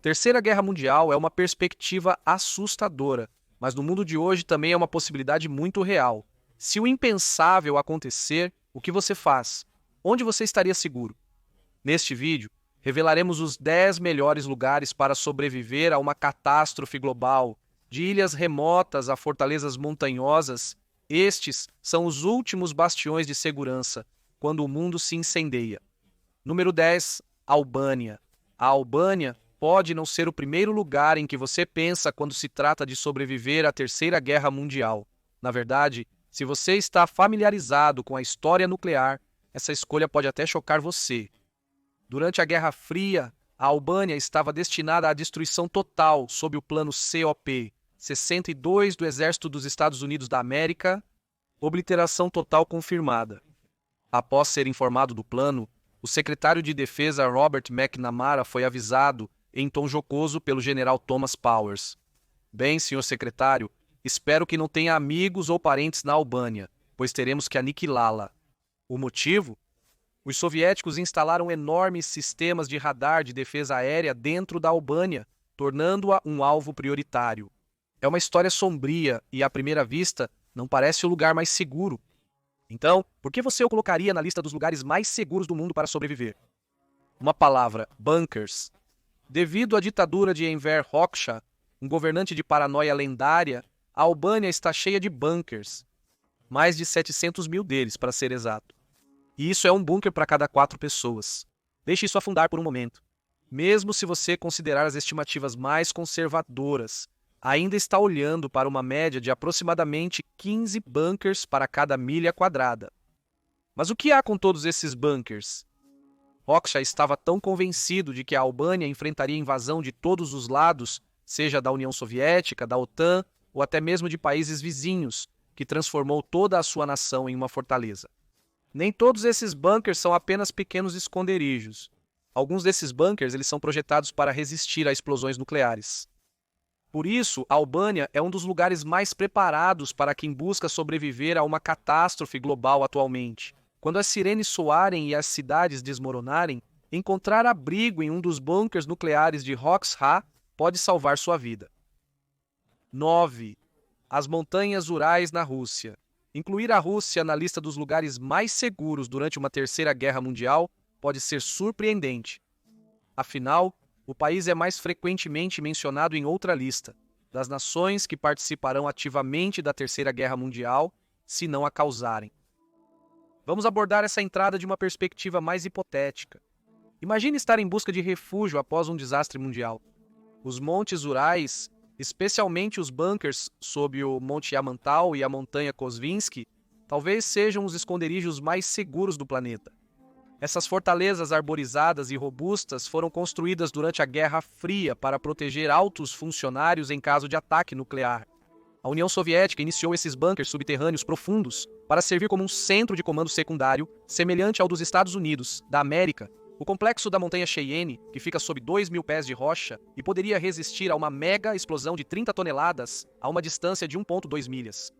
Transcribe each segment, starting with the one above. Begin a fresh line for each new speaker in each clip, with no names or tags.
Terceira Guerra Mundial é uma perspectiva assustadora, mas no mundo de hoje também é uma possibilidade muito real. Se o impensável acontecer, o que você faz? Onde você estaria seguro? Neste vídeo, revelaremos os 10 melhores lugares para sobreviver a uma catástrofe global, de ilhas remotas a fortalezas montanhosas. Estes são os últimos bastiões de segurança, quando o mundo se incendeia. Número 10. Albânia. A Albânia pode não ser o primeiro lugar em que você pensa quando se trata de sobreviver à Terceira Guerra Mundial. Na verdade, se você está familiarizado com a história nuclear, essa escolha pode até chocar você. Durante a Guerra Fria, a Albânia estava destinada à destruição total sob o Plano COP 62 do Exército dos Estados Unidos da América, obliteração total confirmada. Após ser informado do plano, o secretário de Defesa Robert McNamara foi avisado, em tom jocoso, pelo general Thomas Powers. Bem, senhor secretário, espero que não tenha amigos ou parentes na Albânia, pois teremos que aniquilá-la. O motivo? Os soviéticos instalaram enormes sistemas de radar de defesa aérea dentro da Albânia, tornando-a um alvo prioritário. É uma história sombria e, à primeira vista, não parece o lugar mais seguro. Então, por que você o colocaria na lista dos lugares mais seguros do mundo para sobreviver? Uma palavra: bunkers. Devido à ditadura de Enver Hoxha, um governante de paranoia lendária, a Albânia está cheia de bunkers. Mais de 700 mil deles, para ser exato. E isso é um bunker para cada 4 pessoas. Deixe isso afundar por um momento. Mesmo se você considerar as estimativas mais conservadoras, ainda está olhando para uma média de aproximadamente 15 bunkers para cada milha quadrada. Mas o que há com todos esses bunkers? Hoxha estava tão convencido de que a Albânia enfrentaria invasão de todos os lados, seja da União Soviética, da OTAN ou até mesmo de países vizinhos, que transformou toda a sua nação em uma fortaleza. Nem todos esses bunkers são apenas pequenos esconderijos. Alguns desses bunkers eles são projetados para resistir a explosões nucleares. Por isso, a Albânia é um dos lugares mais preparados para quem busca sobreviver a uma catástrofe global atualmente. Quando as sirenes soarem e as cidades desmoronarem, encontrar abrigo em um dos bunkers nucleares de Hoxha pode salvar sua vida. 9. As montanhas Urais na Rússia. Incluir a Rússia na lista dos lugares mais seguros durante uma Terceira Guerra Mundial pode ser surpreendente. Afinal, o país é mais frequentemente mencionado em outra lista, das nações que participarão ativamente da Terceira Guerra Mundial, se não a causarem. Vamos abordar essa entrada de uma perspectiva mais hipotética. Imagine estar em busca de refúgio após um desastre mundial. Os montes Urais, especialmente os bunkers sob o Monte Yamantau e a montanha Kosvinsky, talvez sejam os esconderijos mais seguros do planeta. Essas fortalezas arborizadas e robustas foram construídas durante a Guerra Fria para proteger altos funcionários em caso de ataque nuclear. A União Soviética iniciou esses bunkers subterrâneos profundos para servir como um centro de comando secundário, semelhante ao dos Estados Unidos, da América. O complexo da montanha Cheyenne, que fica sob 2.000 pés de rocha e poderia resistir a uma mega explosão de 30 toneladas a uma distância de 1,2 milhas.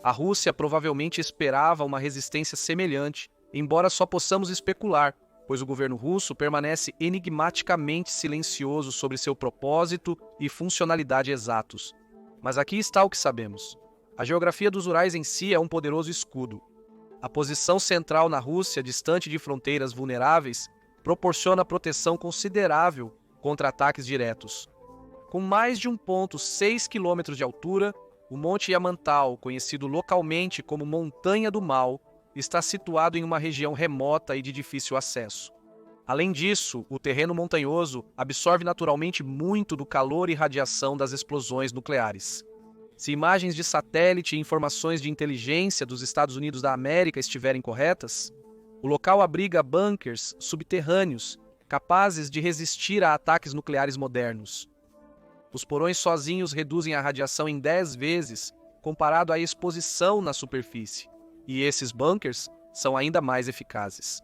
A Rússia provavelmente esperava uma resistência semelhante, embora só possamos especular, pois o governo russo permanece enigmaticamente silencioso sobre seu propósito e funcionalidade exatos. Mas aqui está o que sabemos. A geografia dos Urais em si é um poderoso escudo. A posição central na Rússia, distante de fronteiras vulneráveis, proporciona proteção considerável contra ataques diretos. Com mais de 1,6 km de altura, o Monte Yamantau, conhecido localmente como Montanha do Mal, está situado em uma região remota e de difícil acesso. Além disso, o terreno montanhoso absorve naturalmente muito do calor e radiação das explosões nucleares. Se imagens de satélite e informações de inteligência dos Estados Unidos da América estiverem corretas, o local abriga bunkers subterrâneos capazes de resistir a ataques nucleares modernos. Os porões sozinhos reduzem a radiação em 10 vezes comparado à exposição na superfície, e esses bunkers são ainda mais eficazes.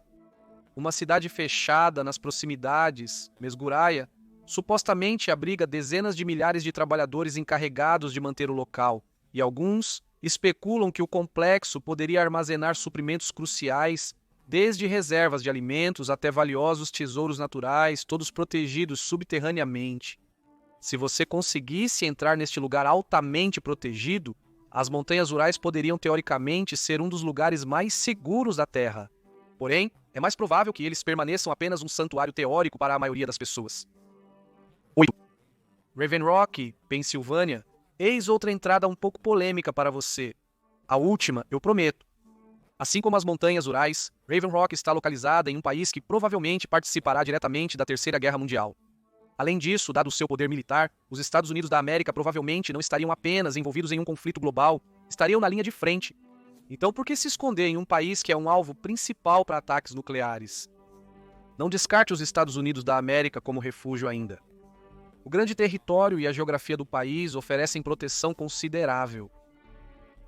Uma cidade fechada nas proximidades, Mesguraia, supostamente abriga dezenas de milhares de trabalhadores encarregados de manter o local, e alguns especulam que o complexo poderia armazenar suprimentos cruciais, desde reservas de alimentos até valiosos tesouros naturais, todos protegidos subterraneamente. Se você conseguisse entrar neste lugar altamente protegido, as montanhas Urais poderiam teoricamente ser um dos lugares mais seguros da Terra. Porém, é mais provável que eles permaneçam apenas um santuário teórico para a maioria das pessoas. 8. Raven Rock, Pensilvânia. Eis outra entrada um pouco polêmica para você. A última, eu prometo. Assim como as montanhas Urais, Raven Rock está localizada em um país que provavelmente participará diretamente da Terceira Guerra Mundial. Além disso, dado o seu poder militar, os Estados Unidos da América provavelmente não estariam apenas envolvidos em um conflito global, estariam na linha de frente. Então, por que se esconder em um país que é um alvo principal para ataques nucleares? Não descarte os Estados Unidos da América como refúgio ainda. O grande território e a geografia do país oferecem proteção considerável.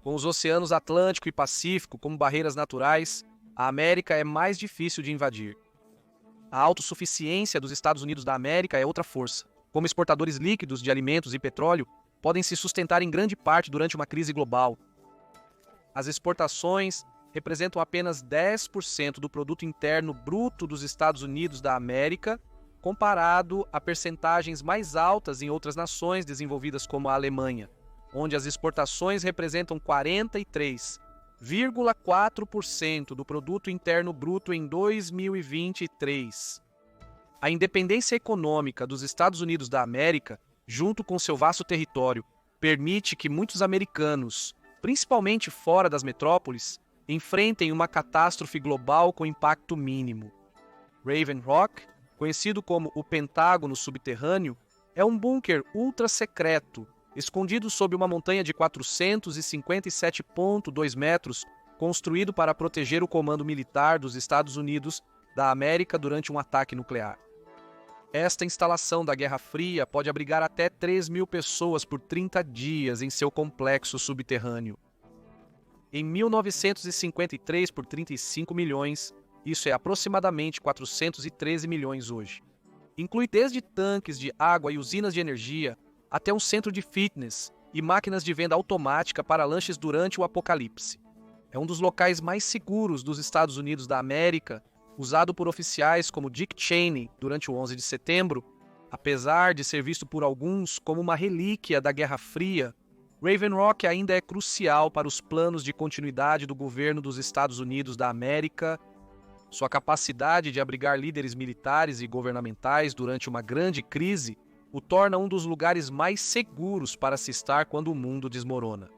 Com os oceanos Atlântico e Pacífico como barreiras naturais, a América é mais difícil de invadir. A autossuficiência dos Estados Unidos da América é outra força. Como exportadores líquidos de alimentos e petróleo, podem se sustentar em grande parte durante uma crise global. As exportações representam apenas 10% do produto interno bruto dos Estados Unidos da América, comparado a percentagens mais altas em outras nações desenvolvidas como a Alemanha, onde as exportações representam 43,4% do produto interno bruto em 2023. A independência econômica dos Estados Unidos da América, junto com seu vasto território, permite que muitos americanos, principalmente fora das metrópoles, enfrentem uma catástrofe global com impacto mínimo. Raven Rock, conhecido como o Pentágono Subterrâneo, é um bunker ultra-secreto, escondido sob uma montanha de 457,2 metros, construído para proteger o comando militar dos Estados Unidos da América durante um ataque nuclear. Esta instalação da Guerra Fria pode abrigar até 3.000 pessoas por 30 dias em seu complexo subterrâneo. Em 1953, por 35 milhões, isso é aproximadamente 413 milhões hoje. Inclui desde tanques de água e usinas de energia, até um centro de fitness e máquinas de venda automática para lanches durante o apocalipse. É um dos locais mais seguros dos Estados Unidos da América, usado por oficiais como Dick Cheney durante o 11 de setembro. Apesar de ser visto por alguns como uma relíquia da Guerra Fria, Raven Rock ainda é crucial para os planos de continuidade do governo dos Estados Unidos da América. Sua capacidade de abrigar líderes militares e governamentais durante uma grande crise o torna um dos lugares mais seguros para se estar quando o mundo desmorona.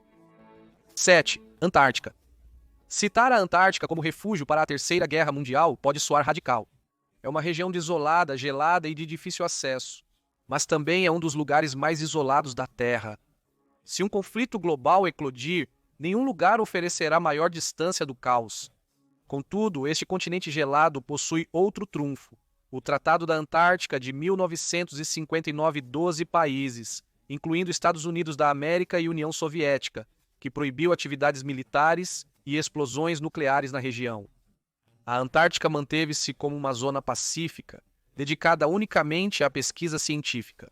7. Antártica. Citar a Antártica como refúgio para a Terceira Guerra Mundial pode soar radical. É uma região desolada, gelada e de difícil acesso, mas também é um dos lugares mais isolados da Terra. Se um conflito global eclodir, nenhum lugar oferecerá maior distância do caos. Contudo, este continente gelado possui outro trunfo: o Tratado da Antártica de 1959, 12 países, incluindo Estados Unidos da América e União Soviética, que proibiu atividades militares e explosões nucleares na região. A Antártica manteve-se como uma zona pacífica, dedicada unicamente à pesquisa científica.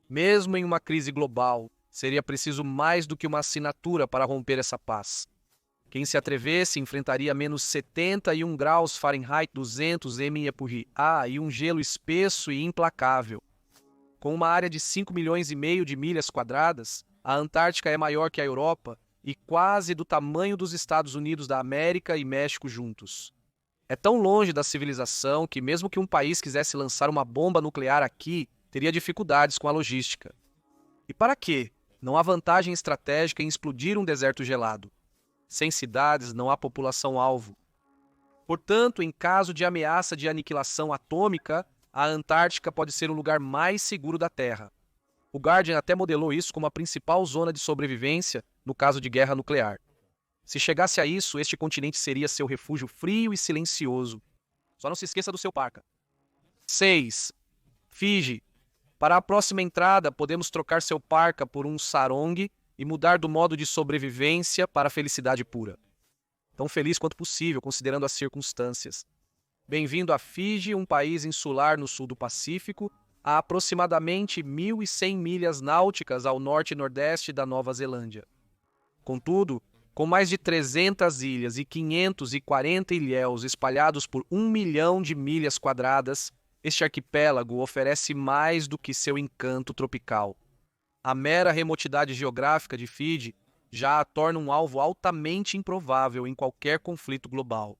Mesmo em uma crise global, seria preciso mais do que uma assinatura para romper essa paz. Quem se atrevesse enfrentaria menos 71 graus Fahrenheit 200 MPa e um gelo espesso e implacável. Com uma área de 5,5 milhões de milhas quadradas, a Antártica é maior que a Europa e quase do tamanho dos Estados Unidos da América e México juntos. É tão longe da civilização que mesmo que um país quisesse lançar uma bomba nuclear aqui, teria dificuldades com a logística. E para quê? Não há vantagem estratégica em explodir um deserto gelado. Sem cidades, não há população-alvo. Portanto, em caso de ameaça de aniquilação atômica, a Antártica pode ser o lugar mais seguro da Terra. O Guardian até modelou isso como a principal zona de sobrevivência no caso de guerra nuclear. Se chegasse a isso, este continente seria seu refúgio frio e silencioso. Só não se esqueça do seu parka. 6. Fiji. Para a próxima entrada, podemos trocar seu parka por um sarong e mudar do modo de sobrevivência para a felicidade pura. Tão feliz quanto possível, considerando as circunstâncias. Bem-vindo a Fiji, um país insular no sul do Pacífico, a aproximadamente 1.100 milhas náuticas ao norte e nordeste da Nova Zelândia. Contudo, com mais de 300 ilhas e 540 ilhéus espalhados por 1 milhão de milhas quadradas, Este arquipélago oferece mais do que seu encanto tropical. A mera remotidade geográfica de Fiji já a torna um alvo altamente improvável em qualquer conflito global.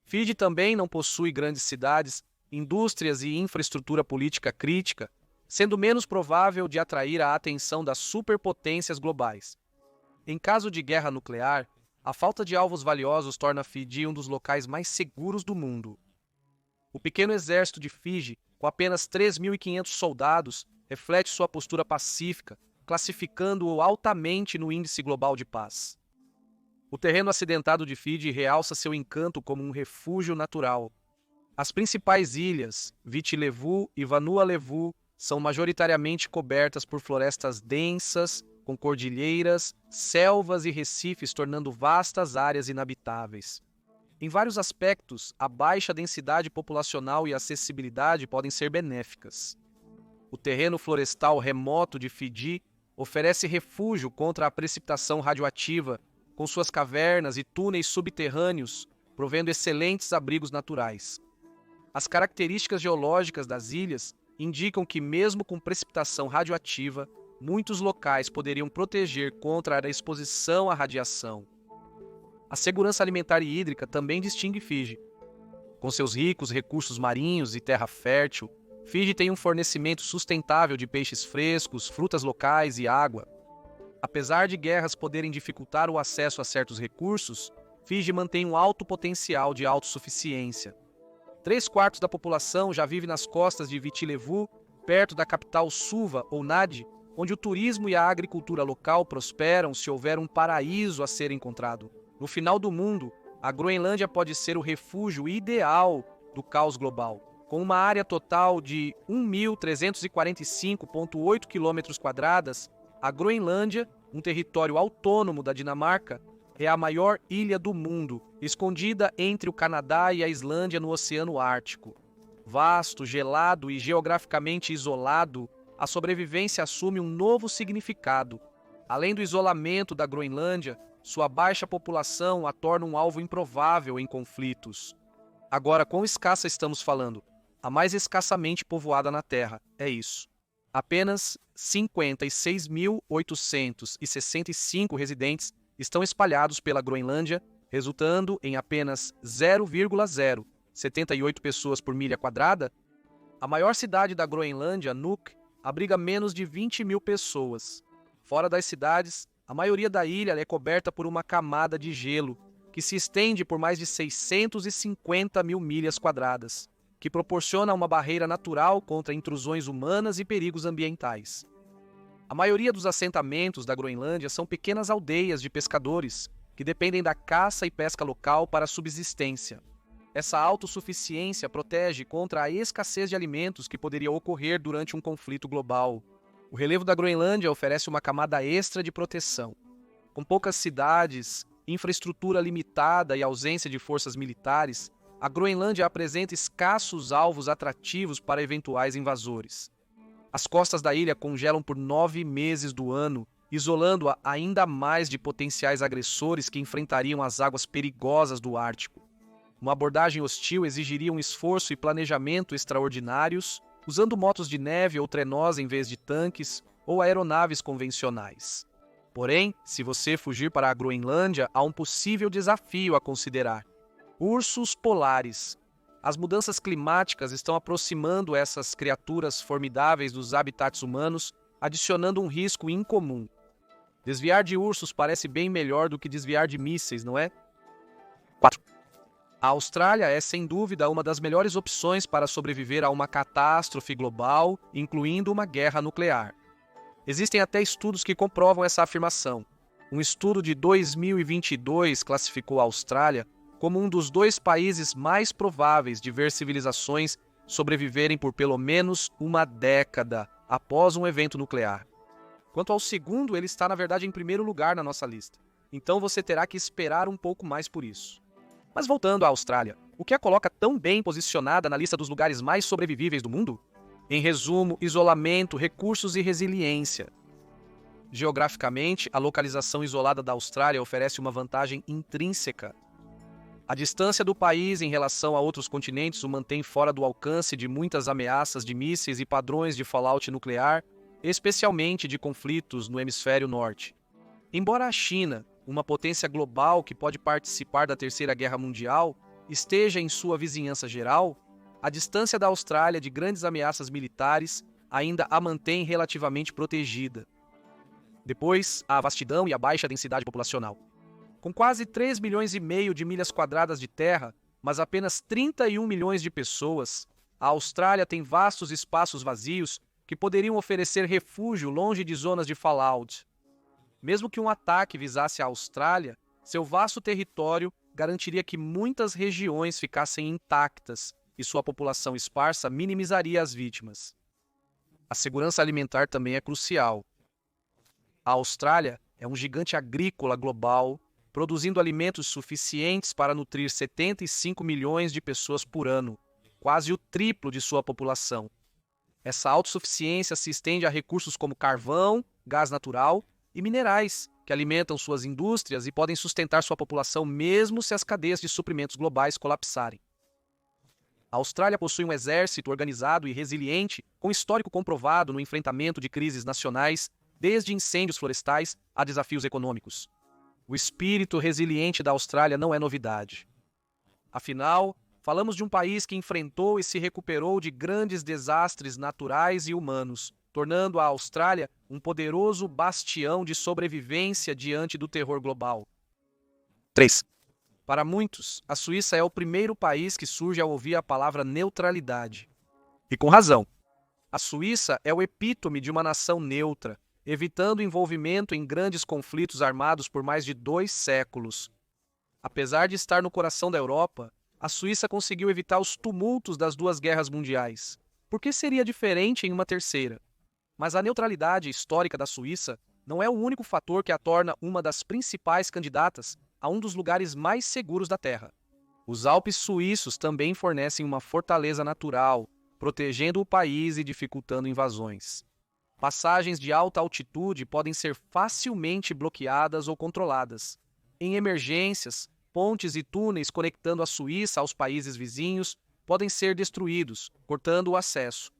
Fiji também não possui grandes cidades, indústrias e infraestrutura política crítica, sendo menos provável de atrair a atenção das superpotências globais. Em caso de guerra nuclear, a falta de alvos valiosos torna Fiji um dos locais mais seguros do mundo. O pequeno exército de Fiji, com apenas 3.500 soldados, reflete sua postura pacífica, classificando-o altamente no Índice Global de Paz. O terreno acidentado de Fiji realça seu encanto como um refúgio natural. As principais ilhas, Viti Levu e Vanua Levu, são majoritariamente cobertas por florestas densas, com cordilheiras, selvas e recifes, tornando vastas áreas inabitáveis. Em vários aspectos, a baixa densidade populacional e a acessibilidade podem ser benéficas. O terreno florestal remoto de Fiji oferece refúgio contra a precipitação radioativa, com suas cavernas e túneis subterrâneos, provendo excelentes abrigos naturais. As características geológicas das ilhas indicam que, mesmo com precipitação radioativa, muitos locais poderiam proteger contra a exposição à radiação. A segurança alimentar e hídrica também distingue Fiji. Com seus ricos recursos marinhos e terra fértil, Fiji tem um fornecimento sustentável de peixes frescos, frutas locais e água. Apesar de guerras poderem dificultar o acesso a certos recursos, Fiji mantém um alto potencial de autossuficiência. 3/4 da população já vive nas costas de Viti Levu, perto da capital Suva ou Nadi, onde o turismo e a agricultura local prosperam se houver um paraíso a ser encontrado. No final do mundo, a Groenlândia pode ser o refúgio ideal do caos global. Com uma área total de 1.345,8 km², a Groenlândia, um território autônomo da Dinamarca, é a maior ilha do mundo, escondida entre o Canadá e a Islândia no Oceano Ártico. Vasto, gelado e geograficamente isolado, a sobrevivência assume um novo significado. Além do isolamento da Groenlândia, sua baixa população a torna um alvo improvável em conflitos. Agora, quão escassa estamos falando? A mais escassamente povoada na Terra, é isso. Apenas 56.865 residentes estão espalhados pela Groenlândia, resultando em apenas 0,078 pessoas por milha quadrada. A maior cidade da Groenlândia, Nuuk, abriga menos de 20.000 pessoas. Fora das cidades, a maioria da ilha é coberta por uma camada de gelo, que se estende por mais de 650.000 milhas quadradas, que proporciona uma barreira natural contra intrusões humanas e perigos ambientais. A maioria dos assentamentos da Groenlândia são pequenas aldeias de pescadores, que dependem da caça e pesca local para a subsistência. Essa autossuficiência protege contra a escassez de alimentos que poderia ocorrer durante um conflito global. O relevo da Groenlândia oferece uma camada extra de proteção. Com poucas cidades, infraestrutura limitada e ausência de forças militares, a Groenlândia apresenta escassos alvos atrativos para eventuais invasores. As costas da ilha congelam por 9 meses do ano, isolando-a ainda mais de potenciais agressores que enfrentariam as águas perigosas do Ártico. Uma abordagem hostil exigiria um esforço e planejamento extraordinários, usando motos de neve ou trenós em vez de tanques ou aeronaves convencionais. Porém, se você fugir para a Groenlândia, há um possível desafio a considerar: ursos polares. As mudanças climáticas estão aproximando essas criaturas formidáveis dos habitats humanos, adicionando um risco incomum. Desviar de ursos parece bem melhor do que desviar de mísseis, não é? 4. A Austrália é, sem dúvida, uma das melhores opções para sobreviver a uma catástrofe global, incluindo uma guerra nuclear. Existem até estudos que comprovam essa afirmação. Um estudo de 2022 classificou a Austrália como um dos 2 países mais prováveis de ver civilizações sobreviverem por pelo menos uma década após um evento nuclear. Quanto ao segundo, ele está, na verdade, em primeiro lugar na nossa lista. Então você terá que esperar um pouco mais por isso. Mas voltando à Austrália, o que a coloca tão bem posicionada na lista dos lugares mais sobrevivíveis do mundo? Em resumo, isolamento, recursos e resiliência. Geograficamente, a localização isolada da Austrália oferece uma vantagem intrínseca. A distância do país em relação a outros continentes o mantém fora do alcance de muitas ameaças de mísseis e padrões de fallout nuclear, especialmente de conflitos no hemisfério norte. Embora a China, uma potência global que pode participar da Terceira Guerra Mundial, esteja em sua vizinhança geral, a distância da Austrália de grandes ameaças militares ainda a mantém relativamente protegida. Depois, a vastidão e a baixa densidade populacional. Com quase 3,5 milhões de milhas quadradas de terra, mas apenas 31 milhões de pessoas, a Austrália tem vastos espaços vazios que poderiam oferecer refúgio longe de zonas de fallout. Mesmo que um ataque visasse a Austrália, seu vasto território garantiria que muitas regiões ficassem intactas e sua população esparsa minimizaria as vítimas. A segurança alimentar também é crucial. A Austrália é um gigante agrícola global, produzindo alimentos suficientes para nutrir 75 milhões de pessoas por ano, quase o triplo de sua população. Essa autossuficiência se estende a recursos como carvão, gás natural e minerais, que alimentam suas indústrias e podem sustentar sua população mesmo se as cadeias de suprimentos globais colapsarem. A Austrália possui um exército organizado e resiliente, com histórico comprovado no enfrentamento de crises nacionais, desde incêndios florestais a desafios econômicos. O espírito resiliente da Austrália não é novidade. Afinal, falamos de um país que enfrentou e se recuperou de grandes desastres naturais e humanos, tornando a Austrália um poderoso bastião de sobrevivência diante do terror global. 3. Para muitos, a Suíça é o primeiro país que surge ao ouvir a palavra neutralidade. E com razão. A Suíça é o epítome de uma nação neutra, evitando envolvimento em grandes conflitos armados por mais de 2 séculos. Apesar de estar no coração da Europa, a Suíça conseguiu evitar os tumultos das 2 guerras mundiais. Por que seria diferente em uma terceira? Mas a neutralidade histórica da Suíça não é o único fator que a torna uma das principais candidatas a um dos lugares mais seguros da Terra. Os Alpes suíços também fornecem uma fortaleza natural, protegendo o país e dificultando invasões. Passagens de alta altitude podem ser facilmente bloqueadas ou controladas. Em emergências, pontes e túneis conectando a Suíça aos países vizinhos podem ser destruídos, cortando o acesso.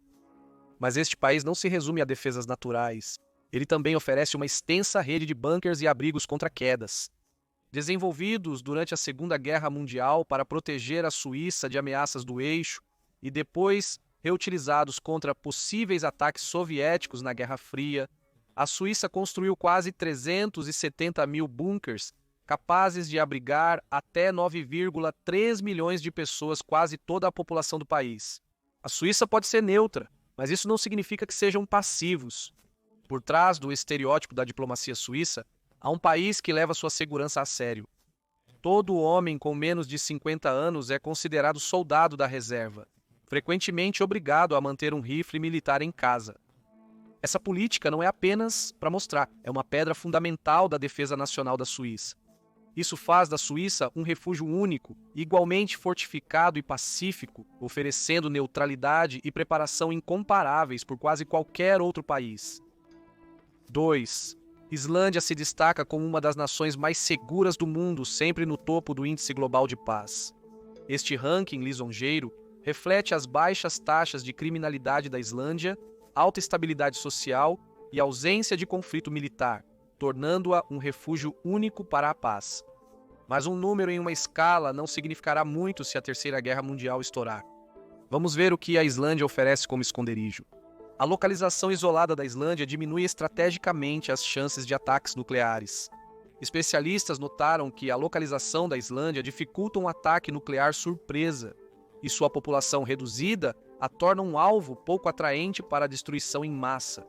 Mas este país não se resume a defesas naturais. Ele também oferece uma extensa rede de bunkers e abrigos contra quedas. Desenvolvidos durante a Segunda Guerra Mundial para proteger a Suíça de ameaças do eixo e depois reutilizados contra possíveis ataques soviéticos na Guerra Fria, a Suíça construiu quase 370 mil bunkers capazes de abrigar até 9,3 milhões de pessoas, quase toda a população do país. A Suíça pode ser neutra, mas isso não significa que sejam passivos. Por trás do estereótipo da diplomacia suíça, há um país que leva sua segurança a sério. Todo homem com menos de 50 anos é considerado soldado da reserva, frequentemente obrigado a manter um rifle militar em casa. Essa política não é apenas para mostrar, é uma pedra fundamental da defesa nacional da Suíça. Isso faz da Suíça um refúgio único, igualmente fortificado e pacífico, oferecendo neutralidade e preparação incomparáveis por quase qualquer outro país. 2. Islândia se destaca como uma das nações mais seguras do mundo, sempre no topo do Índice Global de Paz. Este ranking lisonjeiro reflete as baixas taxas de criminalidade da Islândia, alta estabilidade social e ausência de conflito militar, tornando-a um refúgio único para a paz. Mas um número em uma escala não significará muito se a Terceira Guerra Mundial estourar. Vamos ver o que a Islândia oferece como esconderijo. A localização isolada da Islândia diminui estrategicamente as chances de ataques nucleares. Especialistas notaram que a localização da Islândia dificulta um ataque nuclear surpresa, e sua população reduzida a torna um alvo pouco atraente para a destruição em massa.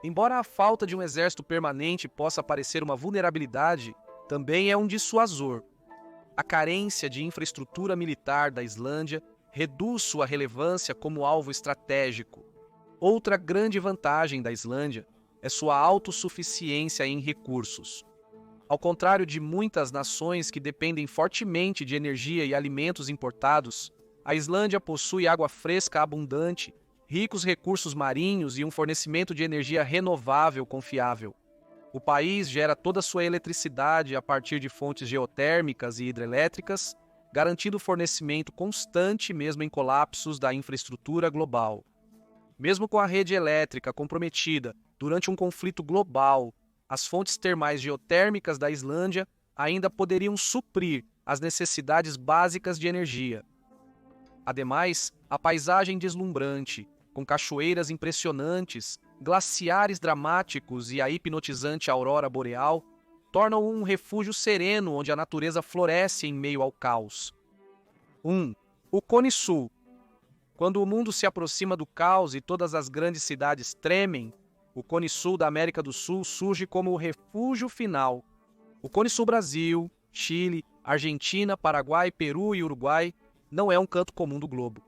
Embora a falta de um exército permanente possa parecer uma vulnerabilidade, também é um dissuasor. A carência de infraestrutura militar da Islândia reduz sua relevância como alvo estratégico. Outra grande vantagem da Islândia é sua autossuficiência em recursos. Ao contrário de muitas nações que dependem fortemente de energia e alimentos importados, a Islândia possui água fresca abundante, ricos recursos marinhos e um fornecimento de energia renovável confiável. O país gera toda a sua eletricidade a partir de fontes geotérmicas e hidrelétricas, garantindo fornecimento constante mesmo em colapsos da infraestrutura global. Mesmo com a rede elétrica comprometida durante um conflito global, as fontes termais geotérmicas da Islândia ainda poderiam suprir as necessidades básicas de energia. Ademais, a paisagem deslumbrante, com cachoeiras impressionantes, glaciares dramáticos e a hipnotizante aurora boreal, tornam um refúgio sereno onde a natureza floresce em meio ao caos. 1. O Cone Sul. Quando o mundo se aproxima do caos e todas as grandes cidades tremem, o Cone Sul da América do Sul surge como o refúgio final. O Cone Sul Brasil, Chile, Argentina, Paraguai, Peru e Uruguai não é um canto comum do globo.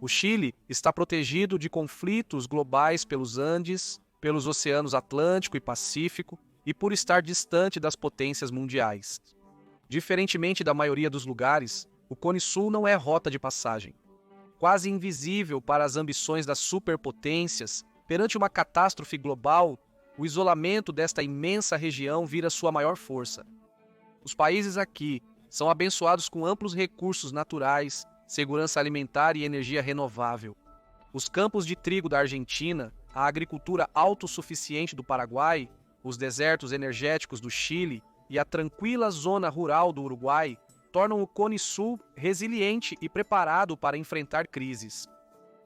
O Chile está protegido de conflitos globais pelos Andes, pelos oceanos Atlântico e Pacífico e por estar distante das potências mundiais. Diferentemente da maioria dos lugares, o Cone Sul não é rota de passagem. Quase invisível para as ambições das superpotências, perante uma catástrofe global, o isolamento desta imensa região vira sua maior força. Os países aqui são abençoados com amplos recursos naturais, segurança alimentar e energia renovável. Os campos de trigo da Argentina, a agricultura autossuficiente do Paraguai, os desertos energéticos do Chile e a tranquila zona rural do Uruguai tornam o Cone Sul resiliente e preparado para enfrentar crises.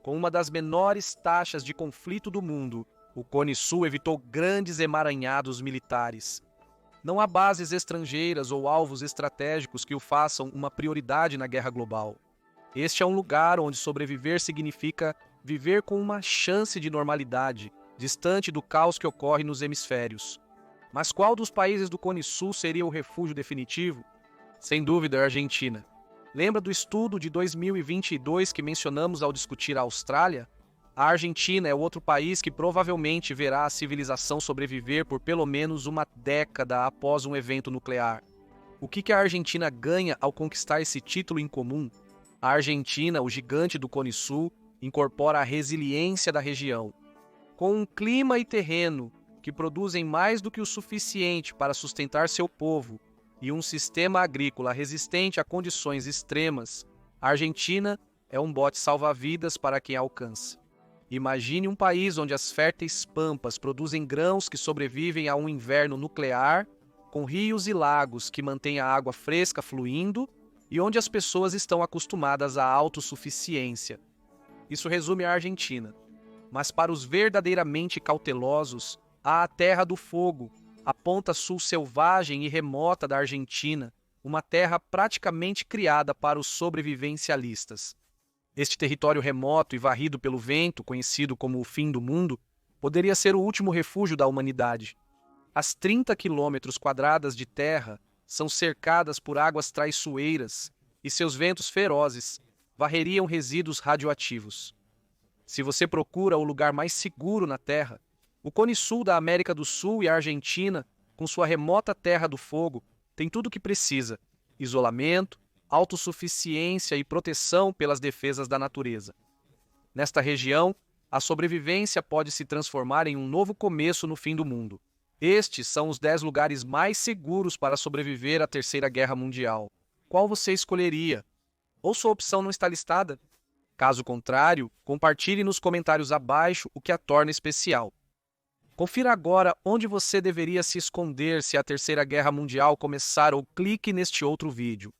Com uma das menores taxas de conflito do mundo, o Cone Sul evitou grandes emaranhados militares. Não há bases estrangeiras ou alvos estratégicos que o façam uma prioridade na guerra global. Este é um lugar onde sobreviver significa viver com uma chance de normalidade, distante do caos que ocorre nos hemisférios. Mas qual dos países do Cone Sul seria o refúgio definitivo? Sem dúvida, a Argentina. Lembra do estudo de 2022 que mencionamos ao discutir a Austrália? A Argentina é outro país que provavelmente verá a civilização sobreviver por pelo menos uma década após um evento nuclear. O que a Argentina ganha ao conquistar esse título incomum? A Argentina, o gigante do Cone Sul, incorpora a resiliência da região. Com um clima e terreno que produzem mais do que o suficiente para sustentar seu povo e um sistema agrícola resistente a condições extremas, a Argentina é um bote salva-vidas para quem alcança. Imagine um país onde as férteis pampas produzem grãos que sobrevivem a um inverno nuclear, com rios e lagos que mantêm a água fresca fluindo e onde as pessoas estão acostumadas à autossuficiência. Isso resume a Argentina. Mas para os verdadeiramente cautelosos, há a Terra do Fogo, a ponta sul selvagem e remota da Argentina, uma terra praticamente criada para os sobrevivencialistas. Este território remoto e varrido pelo vento, conhecido como o fim do mundo, poderia ser o último refúgio da humanidade. As 30 quilômetros quadradas de terra são cercadas por águas traiçoeiras e seus ventos ferozes varreriam resíduos radioativos. Se você procura o lugar mais seguro na Terra, o Cone Sul da América do Sul e a Argentina, com sua remota Terra do Fogo, tem tudo o que precisa: isolamento, autossuficiência e proteção pelas defesas da natureza. Nesta região, a sobrevivência pode se transformar em um novo começo no fim do mundo. Estes são os 10 lugares mais seguros para sobreviver à Terceira Guerra Mundial. Qual você escolheria? Ou sua opção não está listada? Caso contrário, compartilhe nos comentários abaixo o que a torna especial. Confira agora onde você deveria se esconder se a Terceira Guerra Mundial começar ou clique neste outro vídeo.